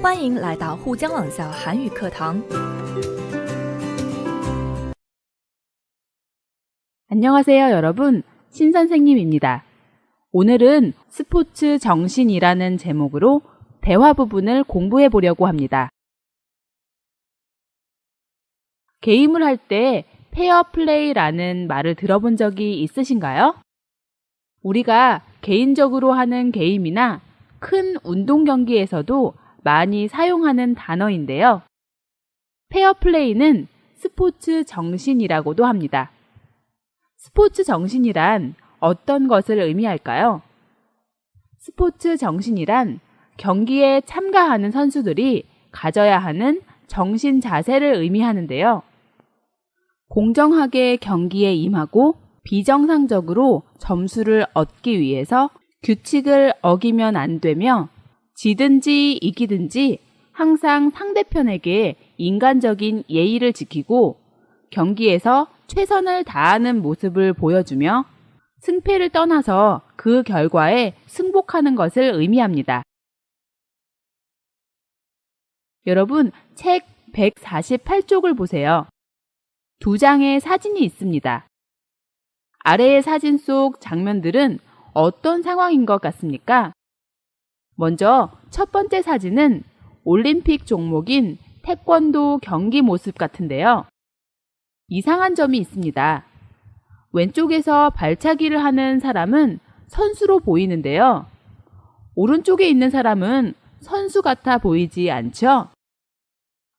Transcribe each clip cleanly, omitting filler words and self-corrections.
欢迎来到沪江冷校韩语课堂。 안녕하세요, 여러분. 신선생님입니다. 오늘은 스포츠 정신이라는 제목으로 대화 부분을 공부해 보려고 합니다. 게임을 할 때 페어플레이라는 말을 들어본 적이 있으신가요? 우리가 개인적으로 하는 게임이나 큰 운동 경기에서도 많이 사용하는 단어인데요. 페어플레이는 스포츠 정신이라고도 합니다. 스포츠 정신이란 어떤 것을 의미할까요? 스포츠 정신이란 경기에 참가하는 선수들이 가져야 하는 정신 자세를 의미하는데요. 공정하게 경기에 임하고 비정상적으로 점수를 얻기 위해서 규칙을 어기면 안 되며 지든지 이기든지 항상 상대편에게 인간적인 예의를 지키고 경기에서 최선을 다하는 모습을 보여주며 승패를 떠나서 그 결과에 승복하는 것을 의미합니다. 여러분, 책 148쪽을 보세요. 두 장의 사진이 있습니다. 아래의 사진 속 장면들은 어떤 상황인 것 같습니까? 먼저 첫 번째 사진은 올림픽 종목인 태권도 경기 모습 같은데요. 이상한 점이 있습니다. 왼쪽에서 발차기를 하는 사람은 선수로 보이는데요. 오른쪽에 있는 사람은 선수 같아 보이지 않죠?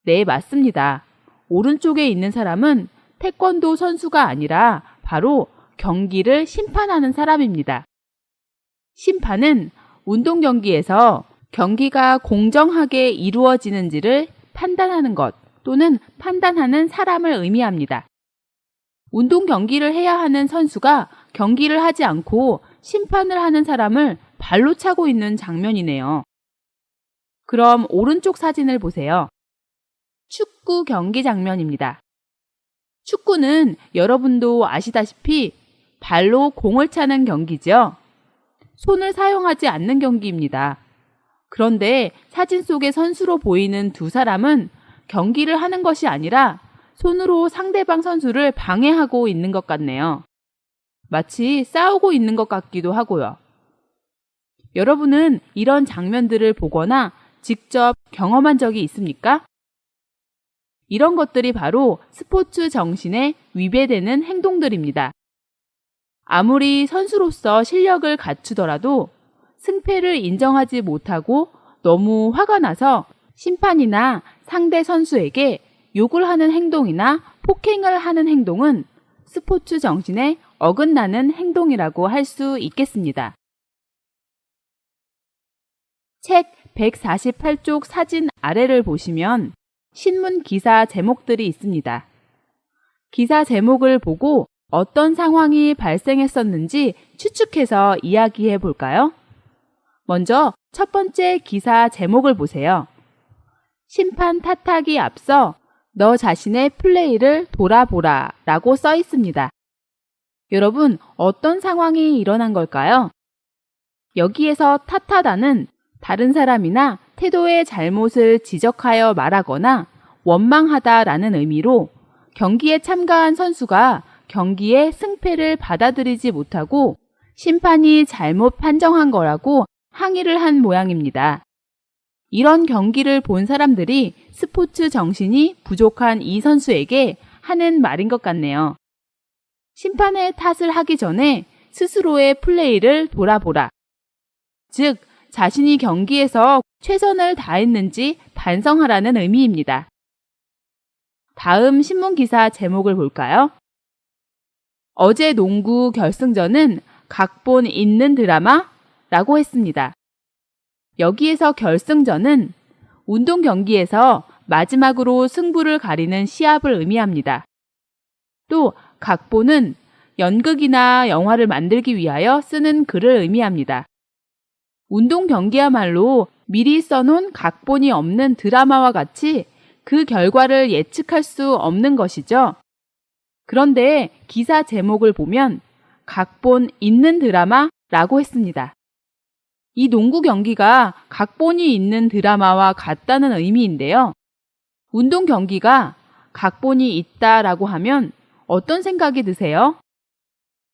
네, 맞습니다. 오른쪽에 있는 사람은 태권도 선수가 아니라 바로 경기를 심판하는 사람입니다. 심판은 운동 경기에서 경기가 공정하게 이루어지는지를 판단하는 것 또는 판단하는 사람을 의미합니다. 운동 경기를 해야 하는 선수가 경기를 하지 않고 심판을 하는 사람을 발로 차고 있는 장면이네요. 그럼 오른쪽 사진을 보세요. 축구 경기 장면입니다. 축구는 여러분도 아시다시피 발로 공을 차는 경기죠. 손을 사용하지 않는 경기입니다. 그런데 사진 속의 선수로 보이는 두 사람은 경기를 하는 것이 아니라 손으로 상대방 선수를 방해하고 있는 것 같네요. 마치 싸우고 있는 것 같기도 하고요. 여러분은 이런 장면들을 보거나 직접 경험한 적이 있습니까? 이런 것들이 바로 스포츠 정신에 위배되는 행동들입니다. 아무리 선수로서 실력을 갖추더라도 승패를 인정하지 못하고 너무 화가 나서 심판이나 상대 선수에게 욕을 하는 행동이나 폭행을 하는 행동은 스포츠 정신에 어긋나는 행동이라고 할 수 있겠습니다. 책 148쪽 사진 아래를 보시면 신문 기사 제목들이 있습니다. 기사 제목을 보고 어떤 상황이 발생했었는지 추측해서 이야기해 볼까요? 먼저 첫 번째 기사 제목을 보세요. 심판 탓하기 앞서 너 자신의 플레이를 돌아보라 라고 써 있습니다. 여러분, 어떤 상황이 일어난 걸까요? 여기에서 탓하다는 다른 사람이나 태도의 잘못을 지적하여 말하거나 원망하다라는 의미로 경기에 참가한 선수가 경기의 승패를 받아들이지 못하고 심판이 잘못 판정한 거라고 항의를 한 모양입니다. 이런 경기를 본 사람들이 스포츠 정신이 부족한 이 선수에게 하는 말인 것 같네요. 심판의 탓을 하기 전에 스스로의 플레이를 돌아보라. 즉, 자신이 경기에서 최선을 다했는지 반성하라는 의미입니다. 다음 신문 기사 제목을 볼까요? 어제 농구 결승전은 각본 있는 드라마라고 했습니다. 여기에서 결승전은 운동 경기에서 마지막으로 승부를 가리는 시합을 의미합니다. 또 각본은 연극이나 영화를 만들기 위하여 쓰는 글을 의미합니다. 운동 경기야말로 미리 써놓은 각본이 없는 드라마와 같이 그 결과를 예측할 수 없는 것이죠. 그런데 기사 제목을 보면 각본 있는 드라마라고 했습니다. 이 농구 경기가 각본이 있는 드라마와 같다는 의미인데요. 운동 경기가 각본이 있다라고 하면 어떤 생각이 드세요?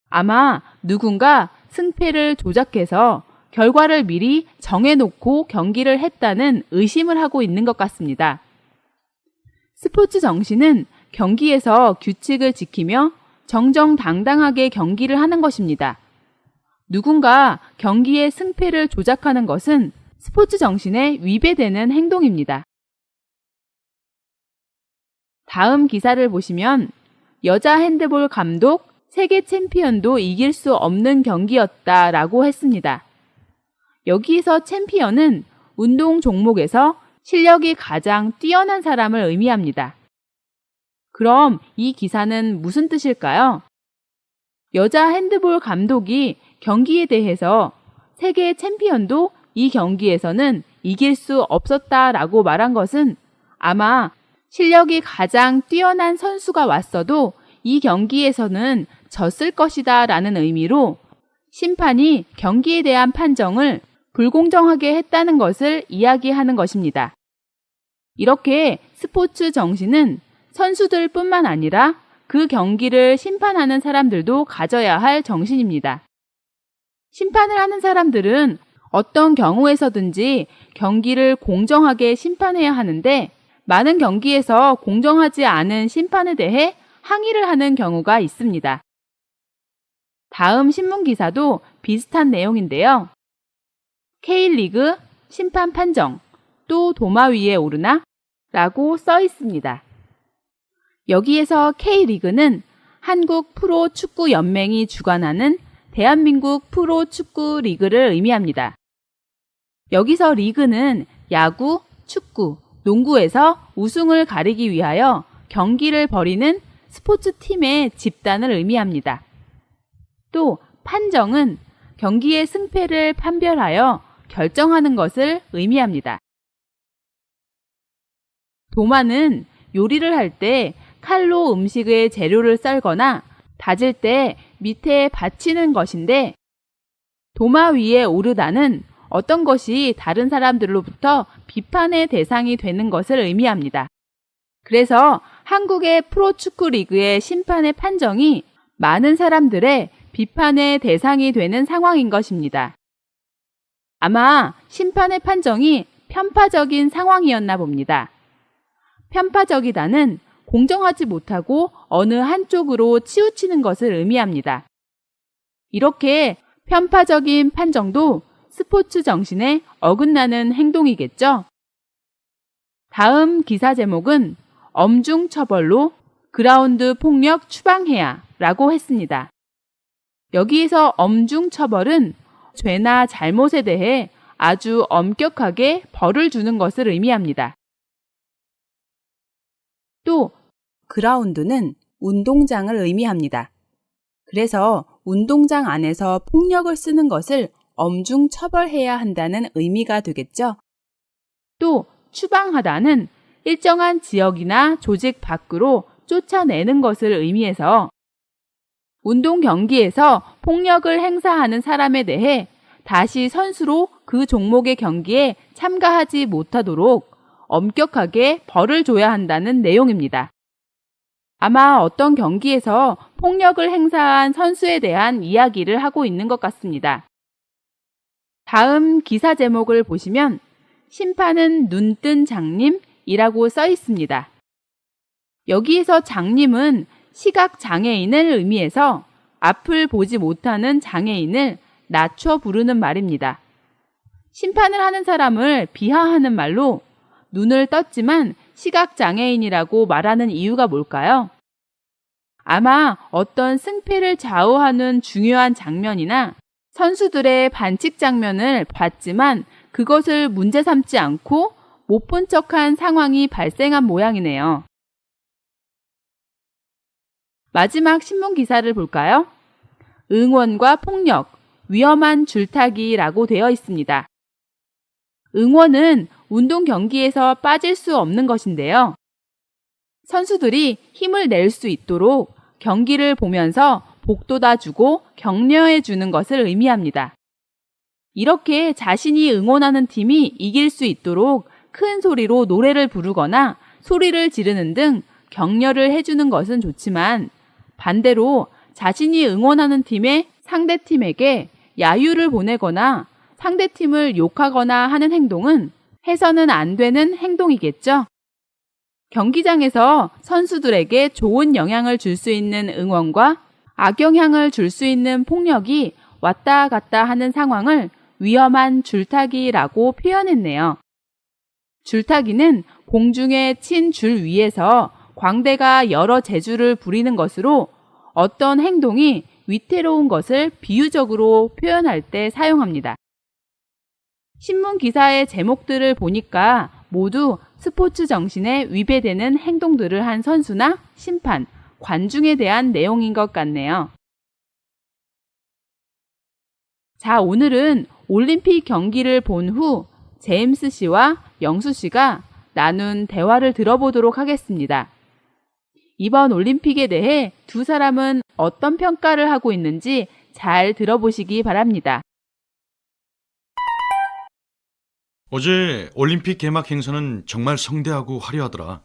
아마 누군가 승패를 조작해서 결과를 미리 정해놓고 경기를 했다는 의심을 하고 있는 것 같습니다. 스포츠 정신은 경기에서 규칙을 지키며 정정당당하게 경기를 하는 것입니다. 누군가 경기의 승패를 조작하는 것은 스포츠 정신에 위배되는 행동입니다. 다음 기사를 보시면 여자 핸드볼 감독 세계 챔피언도 이길 수 없는 경기였다라고 했습니다. 여기에서 챔피언은 운동 종목에서 실력이 가장 뛰어난 사람을 의미합니다. 그럼 이 기사는 무슨 뜻일까요? 여자 핸드볼 감독이 경기에 대해서 세계 챔피언도 이 경기에서는 이길 수 없었다라고 말한 것은 아마 실력이 가장 뛰어난 선수가 왔어도 이 경기에서는 졌을 것이다 라는 의미로 심판이 경기에 대한 판정을 불공정하게 했다는 것을 이야기하는 것입니다. 이렇게 스포츠 정신은 선수들뿐만 아니라 그 경기를 심판하는 사람들도 가져야 할 정신입니다. 심판을 하는 사람들은 어떤 경우에서든지 경기를 공정하게 심판해야 하는데 많은 경기에서 공정하지 않은 심판에 대해 항의를 하는 경우가 있습니다. 다음 신문 기사도 비슷한 내용인데요. K리그 심판 판정 또 도마 위에 오르나? 라고 써 있습니다. 여기에서 K리그는 한국 프로축구연맹이 주관하는 대한민국 프로축구 리그를 의미합니다. 여기서 리그는 야구, 축구, 농구에서 우승을 가리기 위하여 경기를 벌이는 스포츠팀의 집단을 의미합니다. 또 판정은 경기의 승패를 판별하여 결정하는 것을 의미합니다. 도마는 요리를 할 때 칼로 음식의 재료를 썰거나 다질 때 밑에 받치는 것인데 도마 위에 오르다는 어떤 것이 다른 사람들로부터 비판의 대상이 되는 것을 의미합니다. 그래서 한국의 프로축구 리그의 심판의 판정이 많은 사람들의 비판의 대상이 되는 상황인 것입니다. 아마 심판의 판정이 편파적인 상황이었나 봅니다. 편파적이다는 공정하지 못하고 어느 한쪽으로 치우치는 것을 의미합니다. 이렇게 편파적인 판정도 스포츠 정신에 어긋나는 행동이겠죠? 다음 기사 제목은 엄중 처벌로 그라운드 폭력 추방해야 라고 했습니다. 여기에서 엄중 처벌은 죄나 잘못에 대해 아주 엄격하게 벌을 주는 것을 의미합니다. 또 그라운드는 운동장을 의미합니다. 그래서 운동장 안에서 폭력을 쓰는 것을 엄중 처벌해야 한다는 의미가 되겠죠. 또 추방하다는 일정한 지역이나 조직 밖으로 쫓아내는 것을 의미해서 운동 경기에서 폭력을 행사하는 사람에 대해 다시 선수로 그 종목의 경기에 참가하지 못하도록 엄격하게 벌을 줘야 한다는 내용입니다. 아마 어떤 경기에서 폭력을 행사한 선수에 대한 이야기를 하고 있는 것 같습니다. 다음 기사 제목을 보시면 심판은 눈뜬 장님이라고 써 있습니다. 여기에서 장님은 시각 장애인을 의미해서 앞을 보지 못하는 장애인을 낮춰 부르는 말입니다. 심판을 하는 사람을 비하하는 말로 눈을 떴지만 시각 장애인이라고 말하는 이유가 뭘까요? 아마 어떤 승패를 좌우하는 중요한 장면이나 선수들의 반칙 장면을 봤지만 그것을 문제 삼지 않고 못 본 척한 상황이 발생한 모양이네요. 마지막 신문 기사를 볼까요? 응원과 폭력, 위험한 줄타기라고 되어 있습니다. 응원은 운동 경기에서 빠질 수 없는 것인데요. 선수들이 힘을 낼 수 있도록 경기를 보면서 복돋아 주고 격려해 주는 것을 의미합니다. 이렇게 자신이 응원하는 팀이 이길 수 있도록 큰 소리로 노래를 부르거나 소리를 지르는 등 격려를 해주는 것은 좋지만 반대로 자신이 응원하는 팀의 상대팀에게 야유를 보내거나 상대팀을 욕하거나 하는 행동은 해서는 안 되는 행동이겠죠. 경기장에서 선수들에게 좋은 영향을 줄 수 있는 응원과 악영향을 줄 수 있는 폭력이 왔다 갔다 하는 상황을 위험한 줄타기라고 표현했네요. 줄타기는 공중에 친 줄 위에서 광대가 여러 재주를 부리는 것으로 어떤 행동이 위태로운 것을 비유적으로 표현할 때 사용합니다. 신문 기사의 제목들을 보니까 모두 스포츠 정신에 위배되는 행동들을 한 선수나 심판, 관중에 대한 내용인 것 같네요. 자, 오늘은 올림픽 경기를 본 후 제임스 씨와 영수 씨가 나눈 대화를 들어보도록 하겠습니다. 이번 올림픽에 대해 두 사람은 어떤 평가를 하고 있는지 잘 들어보시기 바랍니다. 어제 올림픽 개막 행사는 정말 성대하고 화려하더라.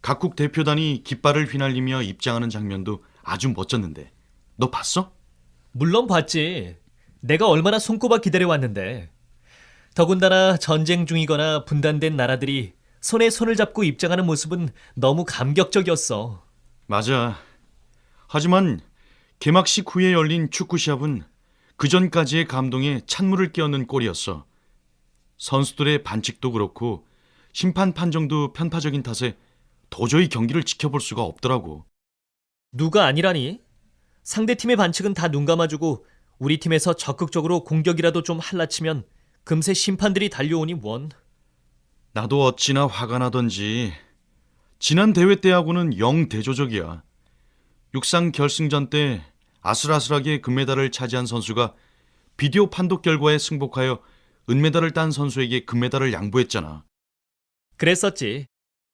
각국 대표단이 깃발을 휘날리며 입장하는 장면도 아주 멋졌는데. 너 봤어? 물론 봤지. 내가 얼마나 손꼽아 기다려왔는데. 더군다나 전쟁 중이거나 분단된 나라들이 손에 손을 잡고 입장하는 모습은 너무 감격적이었어. 맞아. 하지만 개막식 후에 열린 축구 시합은 그전까지의 감동에 찬물을 끼얹는 꼴이었어. 선수들의 반칙도 그렇고 심판 판정도 편파적인 탓에 도저히 경기를 지켜볼 수가 없더라고. 누가 아니라니? 상대팀의 반칙은 다 눈 감아주고 우리 팀에서 적극적으로 공격이라도 좀 할라치면 금세 심판들이 달려오니 원. 나도 어찌나 화가 나던지. 지난 대회 때하고는 영 대조적이야. 육상 결승전 때 아슬아슬하게 금메달을 차지한 선수가 비디오 판독 결과에 승복하여 은메달을 딴 선수에게 금메달을 양보했잖아. 그랬었지.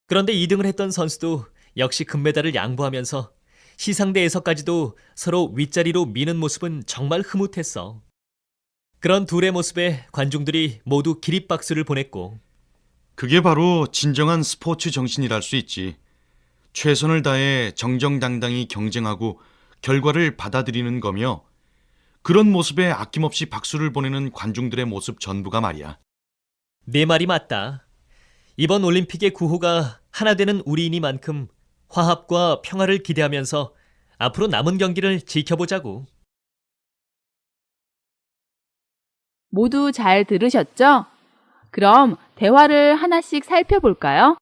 그런데 2등을 했던 선수도 역시 금메달을 양보하면서 시상대에서까지도 서로 윗자리로 미는 모습은 정말 흐뭇했어. 그런 둘의 모습에 관중들이 모두 기립박수를 보냈고. 그게 바로 진정한 스포츠 정신이랄 수 있지. 최선을 다해 정정당당히 경쟁하고 결과를 받아들이는 거며 그런 모습에 아낌없이 박수를 보내는 관중들의 모습 전부가 말이야. 네 말이 맞다. 이번 올림픽의 구호가 하나 되는 우리이니만큼 화합과 평화를 기대하면서 앞으로 남은 경기를 지켜보자고. 모두 잘 들으셨죠? 그럼 대화를 하나씩 살펴볼까요?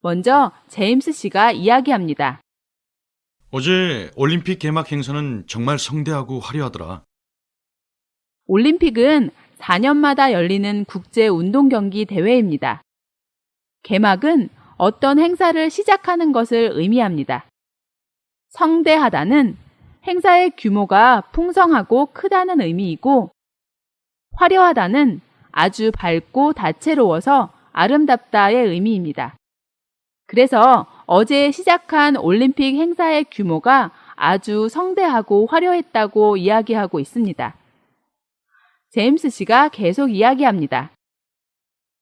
먼저 제임스 씨가 이야기합니다. 어제 올림픽 개막 행사는 정말 성대하고 화려하더라. 올림픽은 4년마다 열리는 국제 운동 경기 대회입니다. 개막은 어떤 행사를 시작하는 것을 의미합니다. 성대하다는 행사의 규모가 풍성하고 크다는 의미이고, 화려하다는 아주 밝고 다채로워서 아름답다의 의미입니다. 그래서 어제 시작한 올림픽 행사의 규모가 아주 성대하고 화려했다고 이야기하고 있습니다. 제임스 씨가 계속 이야기합니다.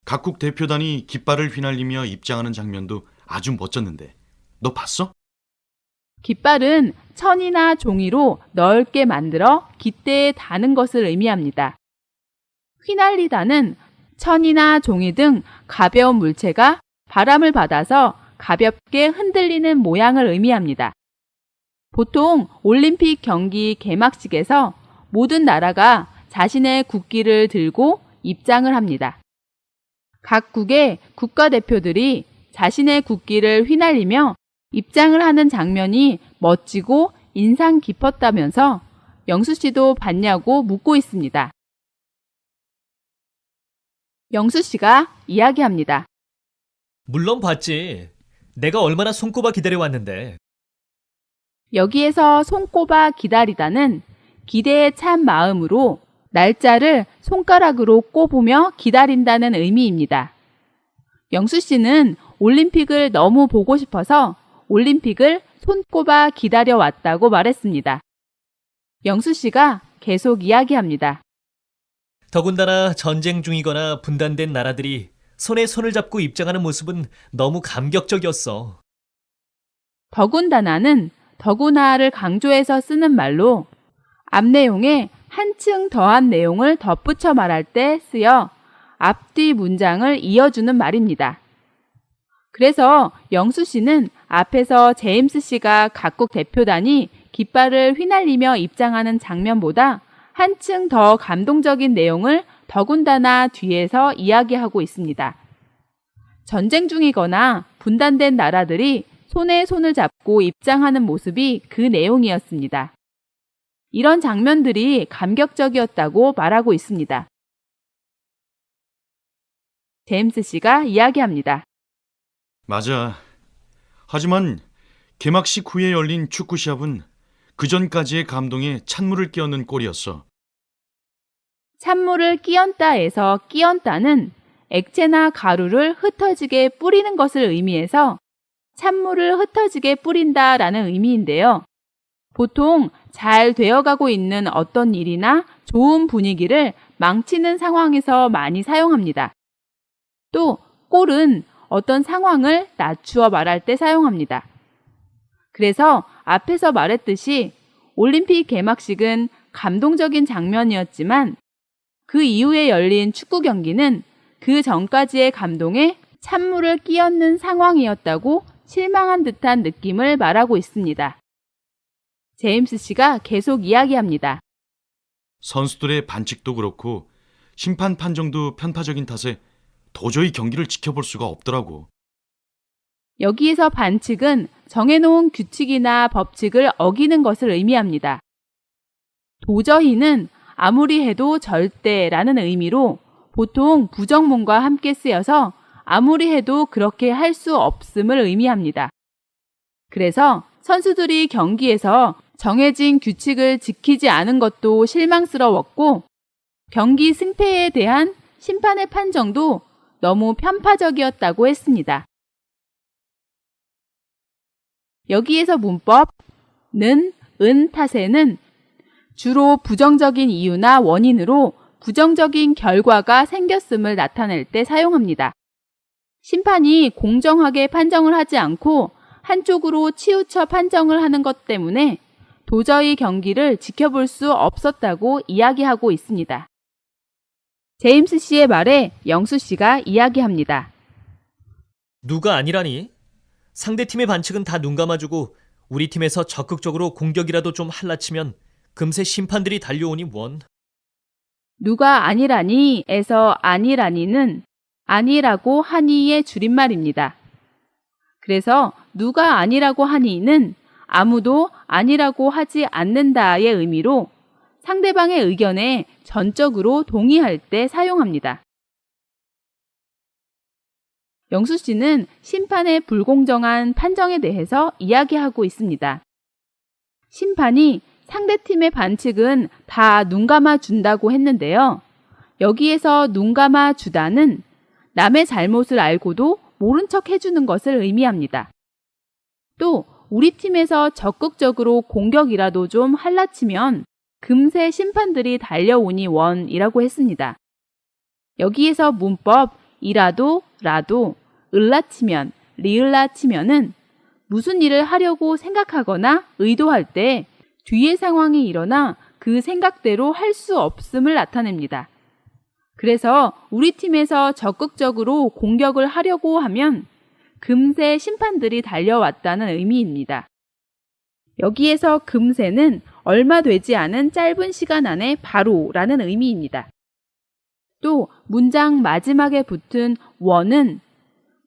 각국 대표단이 깃발을 휘날리며 입장하는 장면도 아주 멋졌는데. 너 봤어? 깃발은 천이나 종이로 넓게 만들어 깃대에 다는 것을 의미합니다. 휘날리다는 천이나 종이 등 가벼운 물체가 바람을 받아서 가볍게 흔들리는 모양을 의미합니다. 보통 올림픽 경기 개막식에서 모든 나라가 자신의 국기를 들고 입장을 합니다. 각국의 국가대표들이 자신의 국기를 휘날리며 입장을 하는 장면이 멋지고 인상 깊었다면서 영수 씨도 봤냐고 묻고 있습니다. 영수 씨가 이야기합니다. 물론 봤지. 내가 얼마나 손꼽아 기다려왔는데. 여기에서 손꼽아 기다리다는 기대에 찬 마음으로 날짜를 손가락으로 꼽으며 기다린다는 의미입니다. 영수 씨는 올림픽을 너무 보고 싶어서 올림픽을 손꼽아 기다려왔다고 말했습니다. 영수 씨가 계속 이야기합니다. 더군다나 전쟁 중이거나 분단된 나라들이 손에 손을 잡고 입장하는 모습은 너무 감격적이었어. 더군다나는 더구나를 강조해서 쓰는 말로 앞 내용에 한층 더한 내용을 덧붙여 말할 때 쓰여 앞뒤 문장을 이어주는 말입니다. 그래서 영수 씨는 앞에서 제임스 씨가 각국 대표단이 깃발을 휘날리며 입장하는 장면보다 한층 더 감동적인 내용을 더군다나 뒤에서 이야기하고 있습니다. 전쟁 중이거나 분단된 나라들이 손에 손을 잡고 입장하는 모습이 그 내용이었습니다. 이런 장면들이 감격적이었다고 말하고 있습니다. 제임스 씨가 이야기합니다. 맞아. 하지만 개막식 후에 열린 축구 시합은 그전까지의 감동에 찬물을 끼얹는 꼴이었어. 찬물을 끼얹다에서 끼얹다는 액체나 가루를 흩어지게 뿌리는 것을 의미해서 찬물을 흩어지게 뿌린다라는 의미인데요. 보통 잘 되어가고 있는 어떤 일이나 좋은 분위기를 망치는 상황에서 많이 사용합니다. 또 꼴은 어떤 상황을 낮추어 말할 때 사용합니다. 그래서 앞에서 말했듯이 올림픽 개막식은 감동적인 장면이었지만 그 이후에 열린 축구 경기는 그 전까지의 감동에 찬물을 끼얹는 상황이었다고 실망한 듯한 느낌을 말하고 있습니다. 제임스 씨가 계속 이야기합니다. 선수들의 반칙도 그렇고 심판 판정도 편파적인 탓에 도저히 경기를 지켜볼 수가 없더라고. 여기에서 반칙은 정해놓은 규칙이나 법칙을 어기는 것을 의미합니다. 도저히는 아무리 해도 절대라는 의미로 보통 부정문과 함께 쓰여서 아무리 해도 그렇게 할 수 없음을 의미합니다. 그래서 선수들이 경기에서 정해진 규칙을 지키지 않은 것도 실망스러웠고 경기 승패에 대한 심판의 판정도 너무 편파적이었다고 했습니다. 여기에서 문법 는, 은 탓에는 주로 부정적인 이유나 원인으로 부정적인 결과가 생겼음을 나타낼 때 사용합니다. 심판이 공정하게 판정을 하지 않고 한쪽으로 치우쳐 판정을 하는 것 때문에 도저히 경기를 지켜볼 수 없었다고 이야기하고 있습니다. 제임스 씨의 말에 영수 씨가 이야기합니다. 누가 아니라니? 상대팀의 반칙은 다 눈 감아주고 우리 팀에서 적극적으로 공격이라도 좀 할라치면 금세 심판들이 달려오니 원. 누가 아니라니에서 아니라니는 아니라고 하니의 줄임말입니다. 그래서 누가 아니라고 하니는 아무도 아니라고 하지 않는다의 의미로 상대방의 의견에 전적으로 동의할 때 사용합니다. 영수 씨는 심판의 불공정한 판정에 대해서 이야기하고 있습니다. 심판이 상대팀의 반칙은 다 눈 감아 준다고 했는데요. 여기에서 눈 감아 주다는 남의 잘못을 알고도 모른 척 해주는 것을 의미합니다. 또 우리 팀에서 적극적으로 공격이라도 좀 할라치면 금세 심판들이 달려오니 원이라고 했습니다. 여기에서 문법 이라도, 라도, 을라치면, 리을라치면은 무슨 일을 하려고 생각하거나 의도할 때 뒤의 상황이 일어나 그 생각대로 할 수 없음을 나타냅니다. 그래서 우리 팀에서 적극적으로 공격을 하려고 하면 금세 심판들이 달려왔다는 의미입니다. 여기에서 금세는 얼마 되지 않은 짧은 시간 안에 바로라는 의미입니다. 또 문장 마지막에 붙은 원은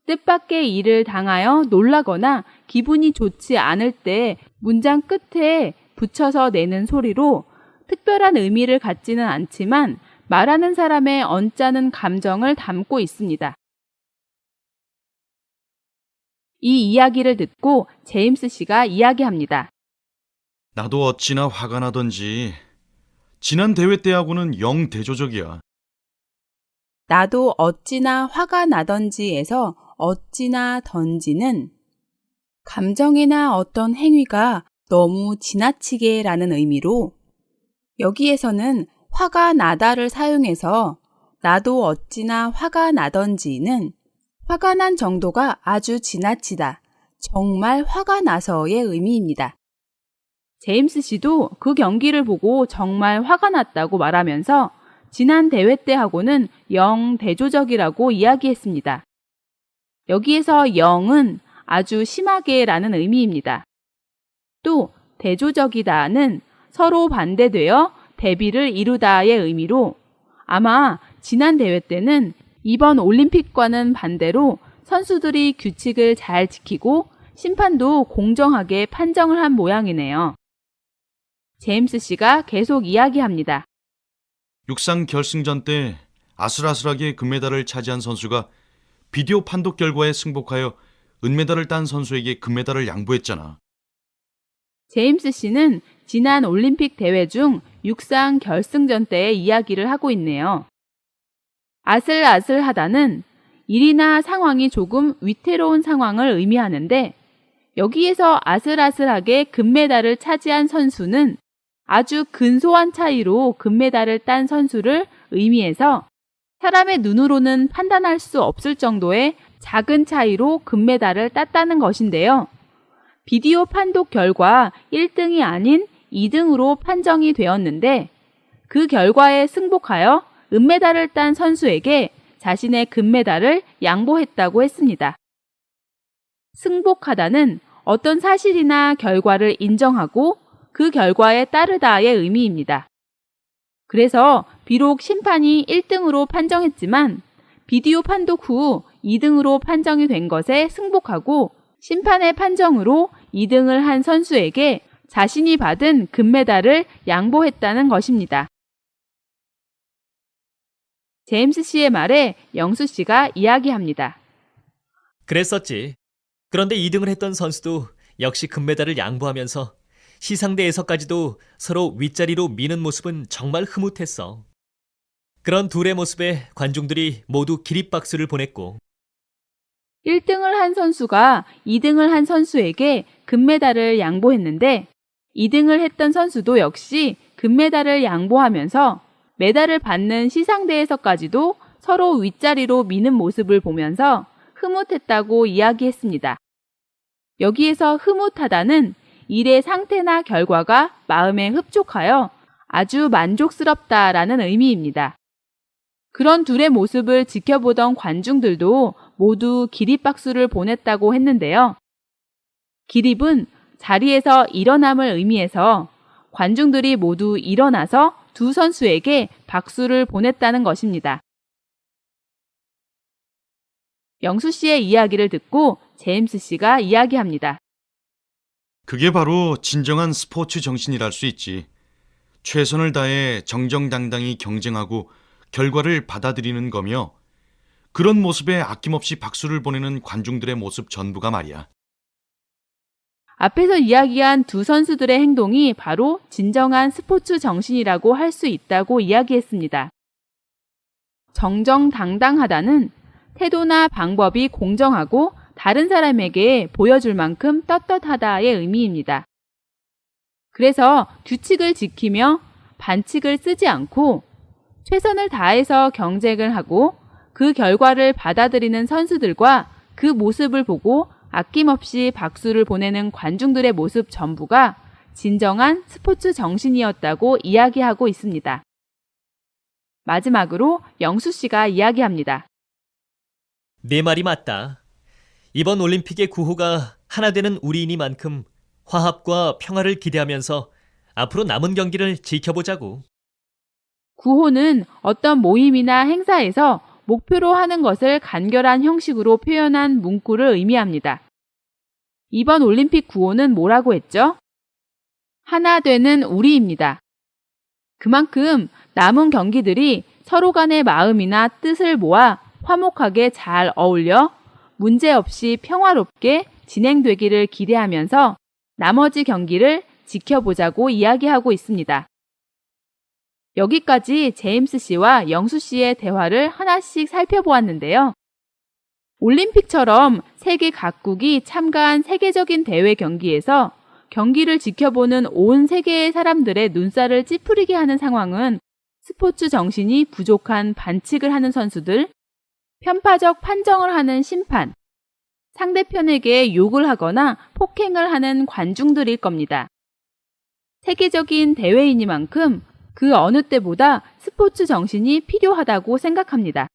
뜻밖의 일을 당하여 놀라거나 기분이 좋지 않을 때 문장 끝에 붙여서 내는 소리로 특별한 의미를 갖지는 않지만 말하는 사람의 언짢은 감정을 담고 있습니다. 이 이야기를 듣고 제임스 씨가 이야기합니다. 나도 어찌나 화가 나던지 지난 대회 때하고는 영 대조적이야. 나도 어찌나 화가 나던지에서 어찌나 던지는 감정이나 어떤 행위가 너무 지나치게라는 의미로 여기에서는 화가 나다를 사용해서 나도 어찌나 화가 나던지는 화가 난 정도가 아주 지나치다, 정말 화가 나서의 의미입니다. 제임스 씨도 그 경기를 보고 정말 화가 났다고 말하면서 지난 대회 때하고는 영 대조적이라고 이야기했습니다. 여기에서 영은 아주 심하게라는 의미입니다. 또 대조적이다는 서로 반대되어 대비를 이루다의 의미로 아마 지난 대회 때는 이번 올림픽과는 반대로 선수들이 규칙을 잘 지키고 심판도 공정하게 판정을 한 모양이네요. 제임스 씨가 계속 이야기합니다. 육상 결승전 때 아슬아슬하게 금메달을 차지한 선수가 비디오 판독 결과에 승복하여 은메달을 딴 선수에게 금메달을 양보했잖아. 제임스 씨는 지난 올림픽 대회 중 육상 결승전 때의 이야기를 하고 있네요. 아슬아슬하다는 일이나 상황이 조금 위태로운 상황을 의미하는데 여기에서 아슬아슬하게 금메달을 차지한 선수는 아주 근소한 차이로 금메달을 딴 선수를 의미해서 사람의 눈으로는 판단할 수 없을 정도의 작은 차이로 금메달을 땄다는 것인데요. 비디오 판독 결과 1등이 아닌 2등으로 판정이 되었는데 그 결과에 승복하여 은메달을 딴 선수에게 자신의 금메달을 양보했다고 했습니다. 승복하다는 어떤 사실이나 결과를 인정하고 그 결과에 따르다의 의미입니다. 그래서 비록 심판이 1등으로 판정했지만 비디오 판독 후 2등으로 판정이 된 것에 승복하고 심판의 판정으로 2등을 한 선수에게 자신이 받은 금메달을 양보했다는 것입니다. 제임스 씨의 말에 영수 씨가 이야기합니다. 그랬었지. 그런데 2등을 했던 선수도 역시 금메달을 양보하면서 시상대에서까지도 서로 윗자리로 미는 모습은 정말 흐뭇했어. 그런 둘의 모습에 관중들이 모두 기립박수를 보냈고 1등을 한 선수가 2등을 한 선수에게 금메달을 양보했는데 2등을 했던 선수도 역시 금메달을 양보하면서 메달을 받는 시상대에서까지도 서로 윗자리로 미는 모습을 보면서 흐뭇했다고 이야기했습니다. 여기에서 흐뭇하다는 일의 상태나 결과가 마음에 흡족하여 아주 만족스럽다라는 의미입니다. 그런 둘의 모습을 지켜보던 관중들도 모두 기립박수를 보냈다고 했는데요. 기립은 자리에서 일어남을 의미해서 관중들이 모두 일어나서 두 선수에게 박수를 보냈다는 것입니다. 영수 씨의 이야기를 듣고 제임스 씨가 이야기합니다. 그게 바로 진정한 스포츠 정신이랄 수 있지. 최선을 다해 정정당당히 경쟁하고 결과를 받아들이는 거며 그런 모습에 아낌없이 박수를 보내는 관중들의 모습 전부가 말이야. 앞에서 이야기한 두 선수들의 행동이 바로 진정한 스포츠 정신이라고 할 수 있다고 이야기했습니다. 정정당당하다는 태도나 방법이 공정하고 다른 사람에게 보여줄 만큼 떳떳하다의 의미입니다. 그래서 규칙을 지키며 반칙을 쓰지 않고 최선을 다해서 경쟁을 하고 그 결과를 받아들이는 선수들과 그 모습을 보고 아낌없이 박수를 보내는 관중들의 모습 전부가 진정한 스포츠 정신이었다고 이야기하고 있습니다. 마지막으로 영수 씨가 이야기합니다. 네 말이 맞다. 이번 올림픽의 구호가 하나 되는 우리이니만큼 화합과 평화를 기대하면서 앞으로 남은 경기를 지켜보자고. 구호는 어떤 모임이나 행사에서 목표로 하는 것을 간결한 형식으로 표현한 문구를 의미합니다. 이번 올림픽 구호는 뭐라고 했죠? 하나 되는 우리입니다. 그만큼 남은 경기들이 서로 간의 마음이나 뜻을 모아 화목하게 잘 어울려 문제없이 평화롭게 진행되기를 기대하면서 나머지 경기를 지켜보자고 이야기하고 있습니다. 여기까지 제임스 씨와 영수 씨의 대화를 하나씩 살펴보았는데요. 올림픽처럼 세계 각국이 참가한 세계적인 대회 경기에서 경기를 지켜보는 온 세계의 사람들의 눈살을 찌푸리게 하는 상황은 스포츠 정신이 부족한 반칙을 하는 선수들, 편파적 판정을 하는 심판, 상대편에게 욕을 하거나 폭행을 하는 관중들일 겁니다. 세계적인 대회이니만큼 그 어느 때보다 스포츠 정신이 필요하다고 생각합니다.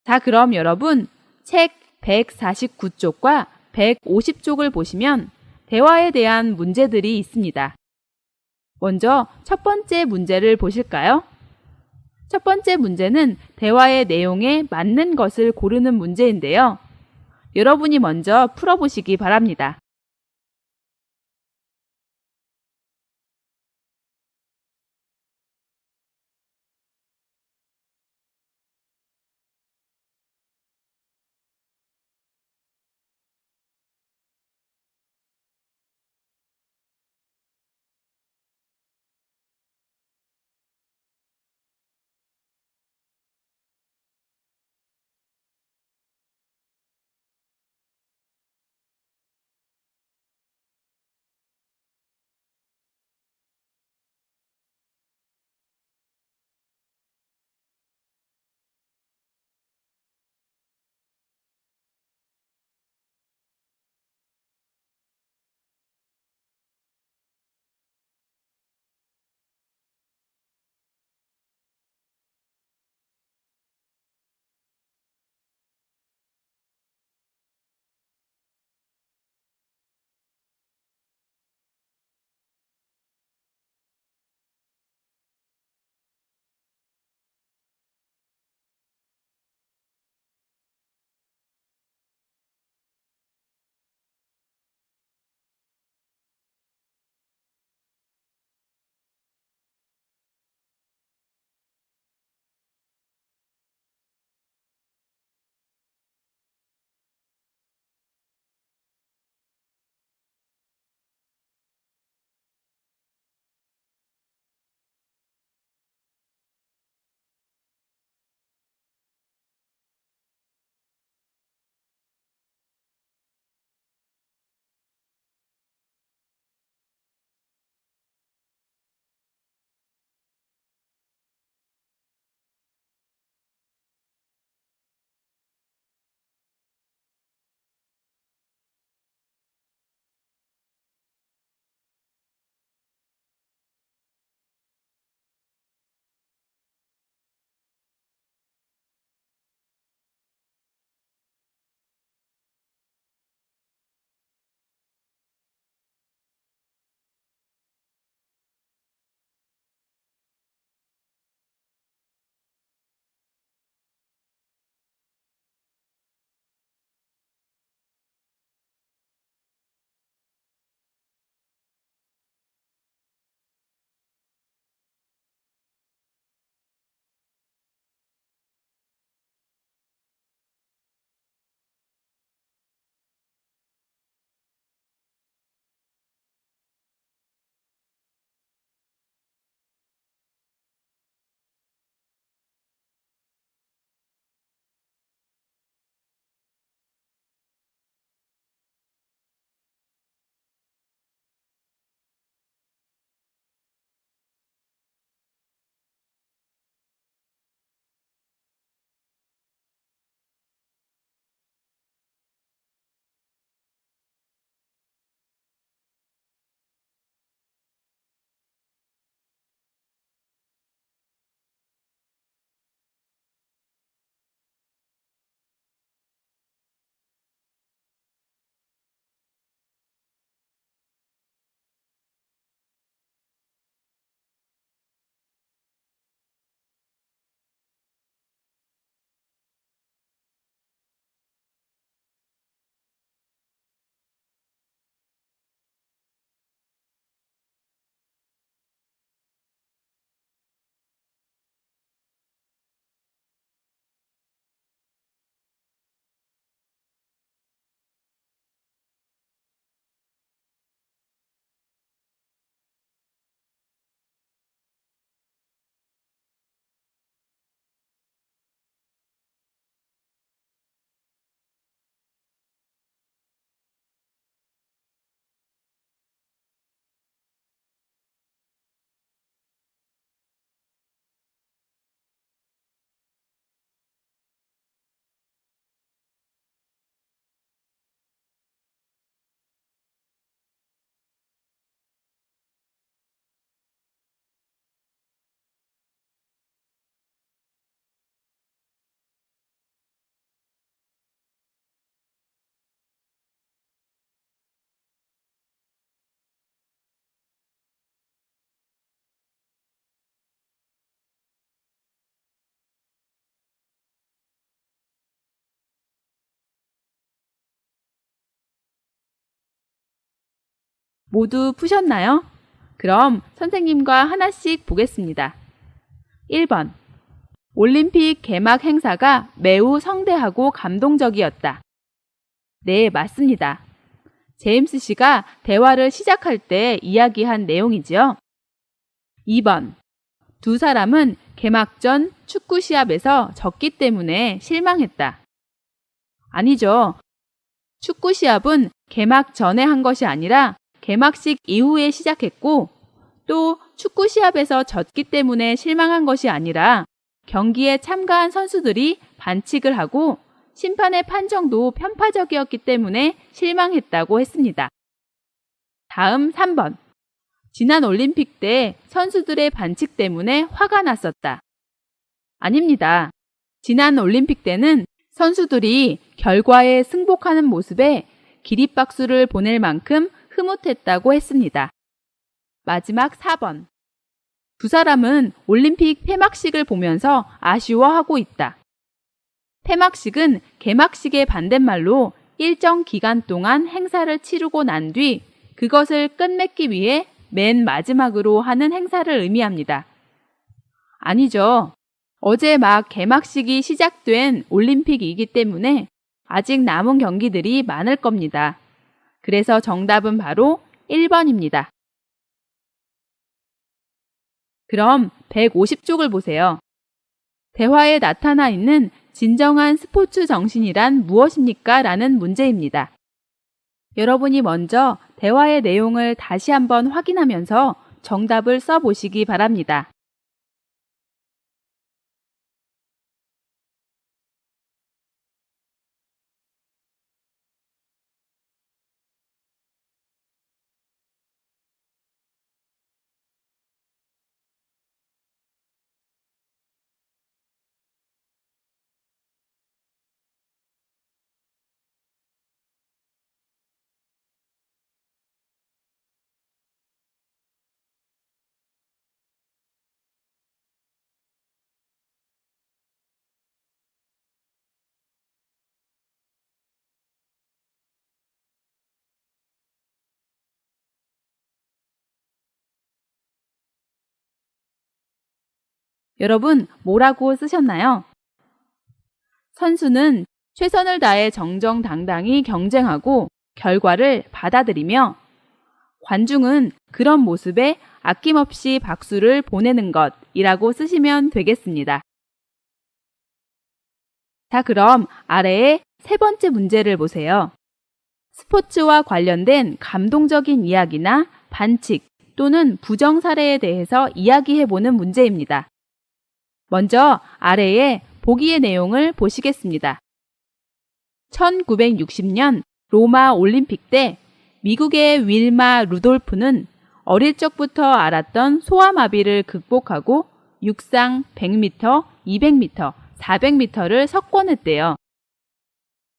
자, 그럼 여러분, 책 149쪽과 150쪽을 보시면 대화에 대한 문제들이 있습니다. 먼저 첫 번째 문제를 보실까요? 첫 번째 문제는 대화의 내용에 맞는 것을 고르는 문제인데요. 여러분이 먼저 풀어보시기 바랍니다. 모두 푸셨나요? 그럼 선생님과 하나씩 보겠습니다. 1번. 올림픽 개막 행사가 매우 성대하고 감동적이었다. 네, 맞습니다. 제임스 씨가 대화를 시작할 때 이야기한 내용이지요. 2번. 두 사람은 개막전 축구 시합에서 졌기 때문에 실망했다. 아니죠. 축구 시합은 개막 전에 한 것이 아니라 개막식 이후에 시작했고, 또 축구 시합에서 졌기 때문에 실망한 것이 아니라 경기에 참가한 선수들이 반칙을 하고 심판의 판정도 편파적이었기 때문에 실망했다고 했습니다. 다음 3번. 지난 올림픽 때 선수들의 반칙 때문에 화가 났었다. 아닙니다. 지난 올림픽 때는 선수들이 결과에 승복하는 모습에 기립박수를 보낼 만큼 흐뭇했다고 했습니다. 마지막 4번. 두 사람은 올림픽 폐막식을 보면서 아쉬워하고 있다. 폐막식은 개막식의 반대말로 일정 기간 동안 행사를 치르고 난 뒤 그것을 끝맺기 위해 맨 마지막으로 하는 행사를 의미합니다. 아니죠. 어제 막 개막식이 시작된 올림픽이기 때문에 아직 남은 경기들이 많을 겁니다. 그래서 정답은 바로 1번입니다. 그럼 150쪽을 보세요. 대화에 나타나 있는 진정한 스포츠 정신이란 무엇입니까? 라는 문제입니다. 여러분이 먼저 대화의 내용을 다시 한번 확인하면서 정답을 써보시기 바랍니다. 여러분, 뭐라고 쓰셨나요? 선수는 최선을 다해 정정당당히 경쟁하고 결과를 받아들이며 관중은 그런 모습에 아낌없이 박수를 보내는 것이라고 쓰시면 되겠습니다. 자, 그럼 아래의 세 번째 문제를 보세요. 스포츠와 관련된 감동적인 이야기나 반칙 또는 부정 사례에 대해서 이야기해보는 문제입니다. 먼저 아래의 보기의 내용을 보시겠습니다. 1960년 로마 올림픽 때 미국의 윌마 루돌프는 어릴 적부터 앓았던 소아마비를 극복하고 육상 100m, 200m, 400m를 석권했대요.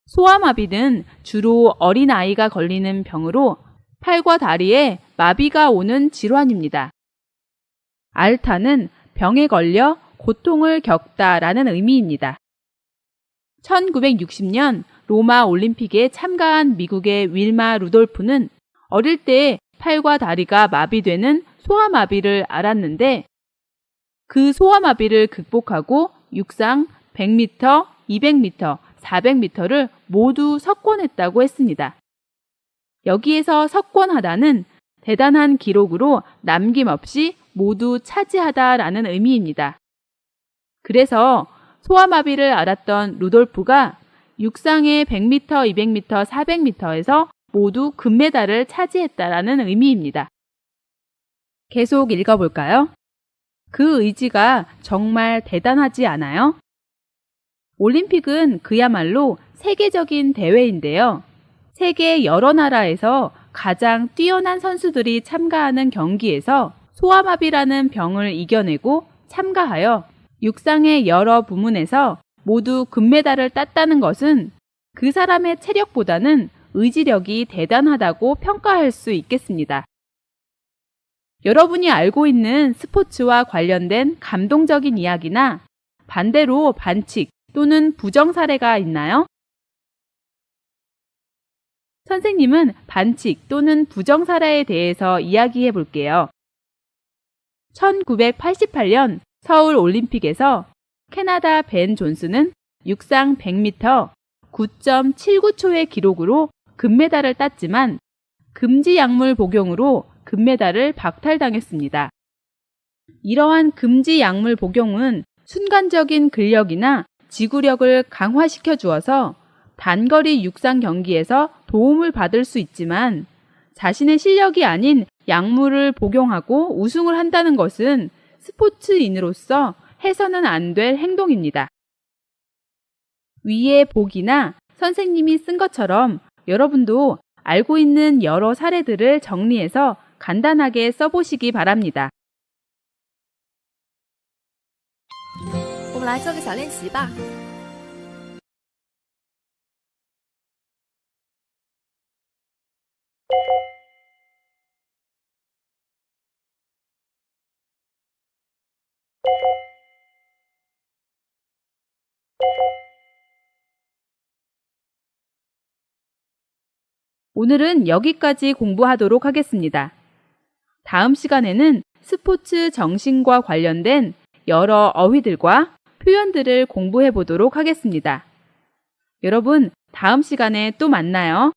소아마비는 주로 어린아이가 걸리는 병으로 팔과 다리에 마비가 오는 질환입니다. 알타는 병에 걸려 고통을 겪다라는 의미입니다. 1960년 로마 올림픽에 참가한 미국의 윌마 루돌프는 어릴 때 팔과 다리가 마비되는 소아마비를 앓았는데 그 소아마비를 극복하고 육상 100m, 200m, 400m를 모두 석권했다고 했습니다. 여기에서 석권하다는 대단한 기록으로 남김없이 모두 차지하다라는 의미입니다. 그래서 소아마비를 앓았던 루돌프가 육상의 100m, 200m, 400m에서 모두 금메달을 차지했다라는 의미입니다. 계속 읽어볼까요? 그 의지가 정말 대단하지 않아요? 올림픽은 그야말로 세계적인 대회인데요. 세계 여러 나라에서 가장 뛰어난 선수들이 참가하는 경기에서 소아마비라는 병을 이겨내고 참가하여 육상의 여러 부문에서 모두 금메달을 땄다는 것은 그 사람의 체력보다는 의지력이 대단하다고 평가할 수 있겠습니다. 여러분이 알고 있는 스포츠와 관련된 감동적인 이야기나 반대로 반칙 또는 부정 사례가 있나요? 선생님은 반칙 또는 부정사라에 대해서 이야기해 볼게요. 1988년 서울 올림픽에서 캐나다 벤 존스는 육상 100m 9.79초의 기록으로 금메달을 땄지만 금지 약물 복용으로 금메달을 박탈당했습니다. 이러한 금지 약물 복용은 순간적인 근력이나 지구력을 강화시켜 주어서 단거리 육상 경기에서 도움을 받을 수 있지만 자신의 실력이 아닌 약물을 복용하고 우승을 한다는 것은 스포츠인으로서 해서는 안 될 행동입니다. 위의 보기나 선생님이 쓴 것처럼 여러분도 알고 있는 여러 사례들을 정리해서 간단하게 써보시기 바랍니다. 我们来做个小练习吧。 오늘은 여기까지 공부하도록 하겠습니다. 다음 시간에는 스포츠 정신과 관련된 여러 어휘들과 표현들을 공부해 보도록 하겠습니다. 여러분, 다음 시간에 또 만나요.